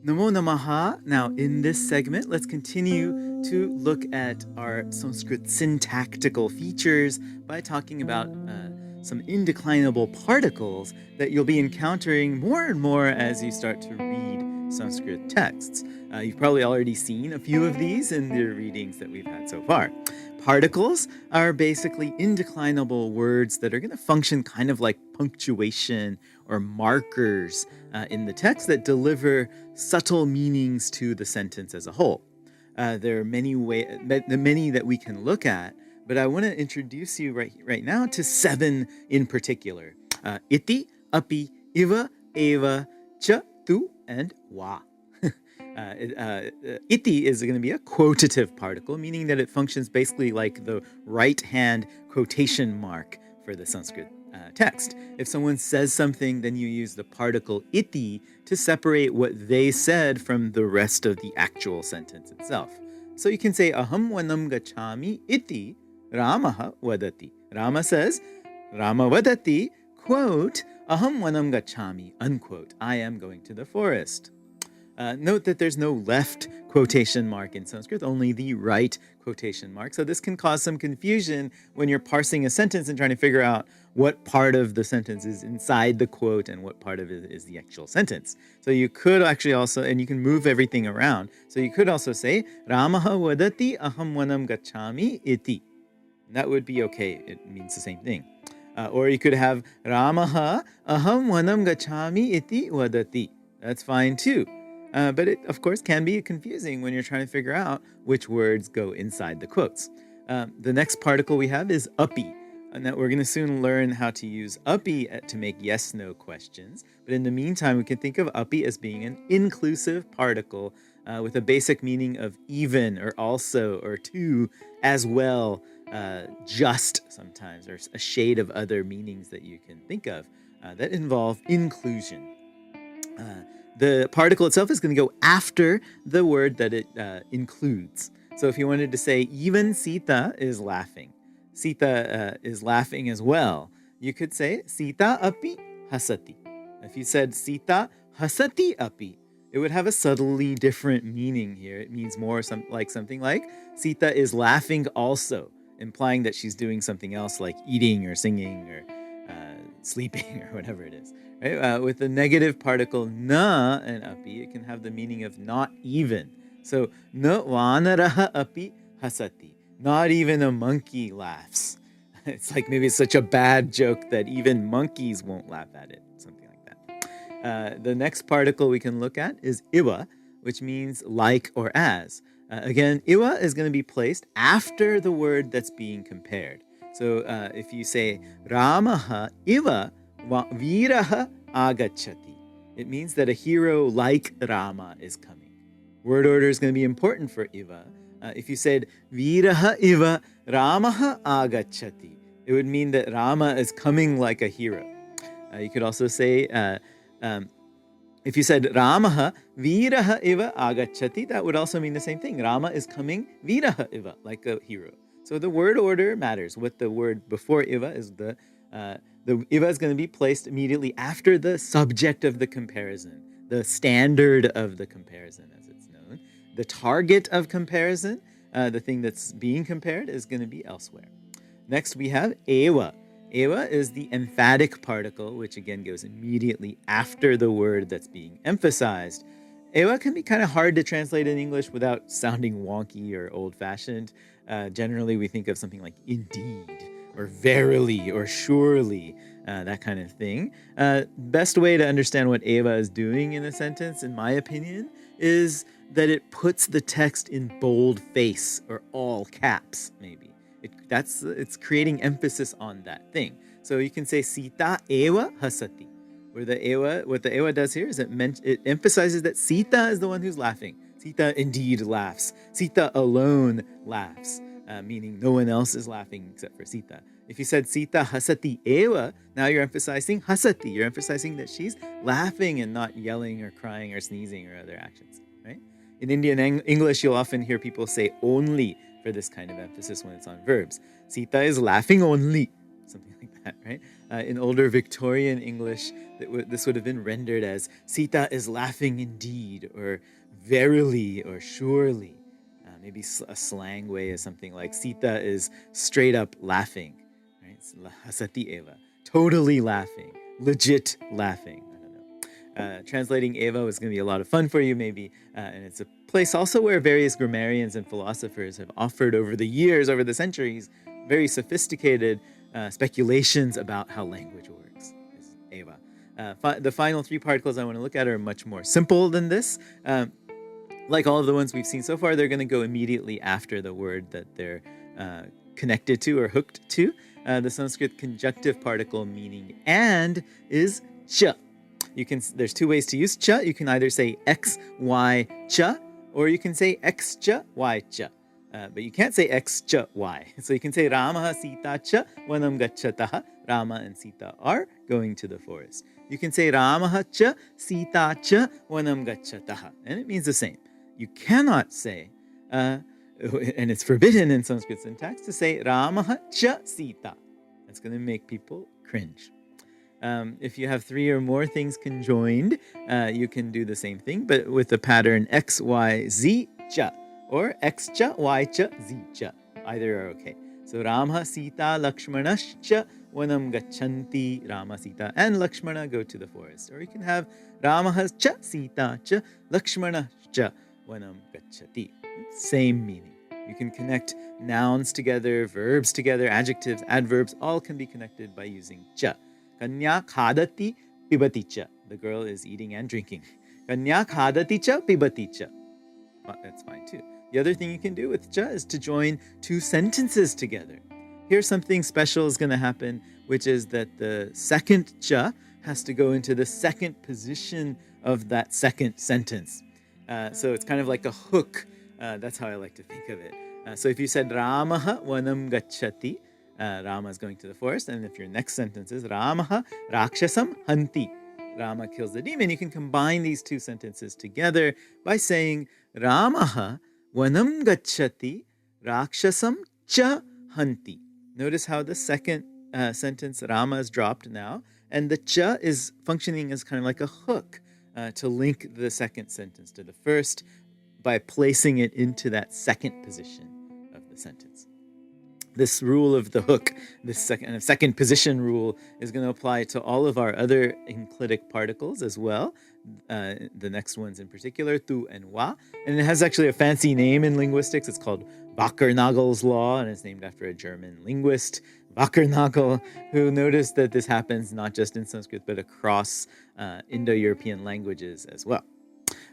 Namo Namaha. Now, in this segment, let's continue to look at our Sanskrit syntactical features by talking about some indeclinable particles that you'll be encountering more and more as you start to read Sanskrit texts. You've probably already seen a few of these in the readings that we've had so far. Particles are basically indeclinable words that are going to function kind of like punctuation or markers in the text that deliver subtle meanings to the sentence as a whole. There are many that we can look at, but I want to introduce you right now to 7 in particular. Iti, Uppy, Iva, Eva, Cha, Tu, and Wa. Iti is going to be a quotative particle, meaning that it functions basically like the right-hand quotation mark for the Sanskrit text. If someone says something, then you use the particle iti to separate what they said from the rest of the actual sentence itself. So you can say, aham vanam gachami iti Ramaha vadati. Rama says, Rama vadati, quote, aham vanam gachami, unquote, I am going to the forest. Note that there's no left quotation mark in Sanskrit, only the right quotation mark. So this can cause some confusion when you're parsing a sentence and trying to figure out what part of the sentence is inside the quote and what part of it is the actual sentence. So you could actually also, and you can move everything around. So you could also say, Ramaha vadati aham vanam gachami iti. That would be okay. It means the same thing. Or you could have Ramaha aham vanam gachami iti vadati. That's fine too. But it, of course, can be confusing when you're trying to figure out which words go inside the quotes. The next particle we have is Uppy. And that we're going to soon learn how to use Uppy to make yes-no questions. But in the meantime, we can think of Uppy as being an inclusive particle with a basic meaning of even or also or to as well, just sometimes, or a shade of other meanings that you can think of that involve inclusion. The particle itself is going to go after the word that it includes. So if you wanted to say, even Sita is laughing. Sita is laughing as well. You could say, Sita api hasati. If you said, Sita hasati api, it would have a subtly different meaning here. It means more something like, Sita is laughing also, implying that she's doing something else like eating or singing or sleeping or whatever it is. Right? With the negative particle na and api, it can have the meaning of not even. So, na vanaraha api hasati. Not even a monkey laughs. It's like maybe it's such a bad joke that even monkeys won't laugh at it. Something like that. The next particle we can look at is iwa, which means like or as. Again, iwa is going to be placed after the word that's being compared. So if you say Ramaha iva viraha agachati, it means that a hero like Rama is coming. Word order is going to be important for iva. If you said viraha iva Ramaha agachati, it would mean that Rama is coming like a hero. You could also say, if you said Ramaha viraha iva agachati, that would also mean the same thing. Rama is coming viraha iva, like a hero. So the word order matters. What the word before iva is the iva is going to be placed immediately after the subject of the comparison, the standard of the comparison, as it's known. The target of comparison, the thing that's being compared, is going to be elsewhere. Next, we have eva. Eva is the emphatic particle, which again goes immediately after the word that's being emphasized. Eva can be kind of hard to translate in English without sounding wonky or old-fashioned. Generally, we think of something like indeed, or verily, or surely, that kind of thing. Best way to understand what Eva is doing in a sentence, in my opinion, is that it puts the text in bold face, or all caps, maybe. It's creating emphasis on that thing. So you can say, Sita eva hasati. What the eva does here is it emphasizes that Sita is the one who's laughing. Sita indeed laughs. Sita alone laughs, meaning no one else is laughing except for Sita. If you said Sita hasati eva, now you're emphasizing hasati. You're emphasizing that she's laughing and not yelling or crying or sneezing or other actions, right? In Indian English, you'll often hear people say only for this kind of emphasis when it's on verbs. Sita is laughing only. something like that, right? In older Victorian English, this would have been rendered as Sita is laughing indeed, or verily, or surely. Maybe a slang way is something like Sita is straight up laughing, right? Hasati eva, totally laughing, legit laughing. I don't know. Translating Eva was going to be a lot of fun for you, maybe. And it's a place also where various grammarians and philosophers have offered over the years, over the centuries, very sophisticated speculations about how language works. Is Eva. The final three particles I want to look at are much more simple than this. Like all of the ones we've seen so far, they're going to go immediately after the word that they're connected to or hooked to. The Sanskrit conjunctive particle meaning and is cha. There's two ways to use cha. You can either say x, y, cha, or you can say x cha, y cha. But you can't say x cha, y. So you can say Ramaha Sita cha vanam gacchataha. Rama and Sita are going to the forest. You can say Ramaha cha Sita cha vanam gacchataha. And it means the same. You cannot say, and it's forbidden in Sanskrit syntax, to say Ramaha cha Sita. That's going to make people cringe. If you have three or more things conjoined, you can do the same thing, but with the pattern X, Y, Z, cha, or X cha, Y cha, Z cha. Either are okay. So Rama, Sita, Lakshmanascha, Vanam Gachanti. Rama, Sita, and Lakshmana go to the forest. Or you can have Rama cha, Sita cha, Lakshmana cha, Vanam Gacchati. Same meaning. You can connect nouns together, verbs together, adjectives, adverbs, all can be connected by using cha. Kanya khadati pibati cha. The girl is eating and drinking. Kanya khadati cha pibati cha. Well, that's fine too. The other thing you can do with cha is to join two sentences together. Here something special is going to happen, which is that the second cha has to go into the second position of that second sentence. So it's kind of like a hook. That's how I like to think of it. So if you said Ramaha vanam gacchati, Rama is going to the forest, and if your next sentence is Ramaha rakshasam hanti, Rama kills the demon, you can combine these two sentences together by saying Ramaha vanam gacchati rakshasam cha hanti. Notice how the second sentence Rama is dropped now, and the cha is functioning as kind of like a hook to link the second sentence to the first by placing it into that second position of the sentence. This rule of the hook, this second position rule, is going to apply to all of our other enclitic particles as well. The next ones in particular, tu and wa. And it has actually a fancy name in linguistics. It's called Wackernagel's law, and it's named after a German linguist, Wackernagel, who noticed that this happens not just in Sanskrit, but across Indo-European languages as well.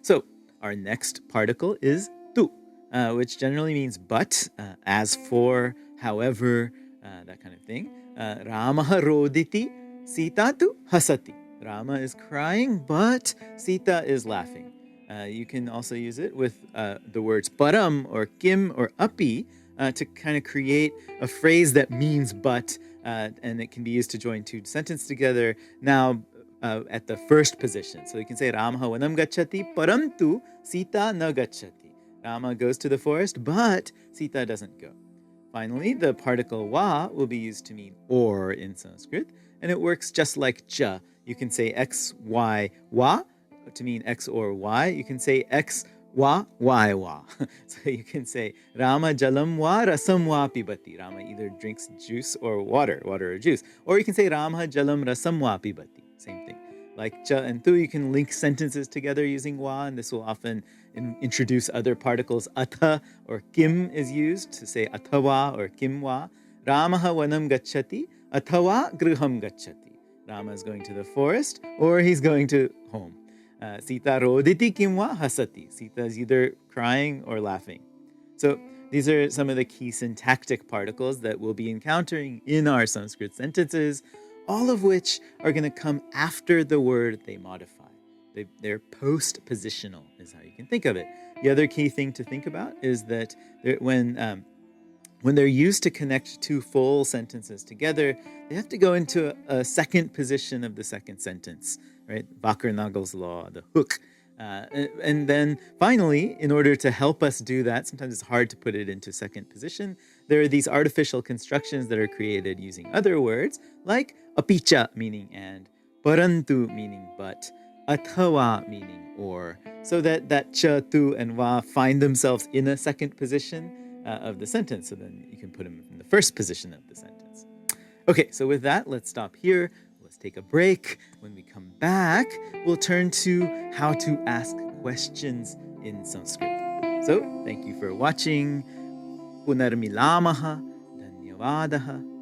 So our next particle is tu, which generally means but, as for, however, that kind of thing. Ramaha roditi, Sita tu hasati. Rama is crying, but Sita is laughing. You can also use it with the words param or kim or uppy to kind of create a phrase that means but, and it can be used to join two sentences together. Now, at the first position. So you can say Ramaha vanam gacchati, param tu Sita na gacchati. Rama goes to the forest, but Sita doesn't go. Finally, the particle wa will be used to mean or in Sanskrit, and it works just like cha. You can say x, y, wa to mean x or y. You can say x, wa, y, wa. So you can say Rama jalam wa rasam wa pibati. Rama either drinks juice or water or juice. Or you can say Rama jalam rasam wa pibati. Same thing. Like cha and tu, you can link sentences together using wa, and this will often introduce other particles. Atha or kim is used to say athawa or kimwa. Ramaha vanam gacchati, athawa griham gacchati. Rama is going to the forest or he's going to home. Sita roditi kimwa hasati. Sita is either crying or laughing. So these are some of the key syntactic particles that we'll be encountering in our Sanskrit sentences, all of which are going to come after the word they modify. They're post-positional is how you can think of it. The other key thing to think about is that when they're used to connect two full sentences together, they have to go into a second position of the second sentence, right? Wackernagel's law, the hook. And then finally, in order to help us do that, sometimes it's hard to put it into second position, there are these artificial constructions that are created using other words, like apicha, meaning and, parantu, meaning but, athawa, meaning or, so that cha, tu, and wa find themselves in a second position of the sentence. So then you can put them in the first position of the sentence. Okay, so with that, let's stop here. Let's take a break. When we come back, we'll turn to how to ask questions in Sanskrit. So, thank you for watching. Punarmilamaha. Dhanyavadaha.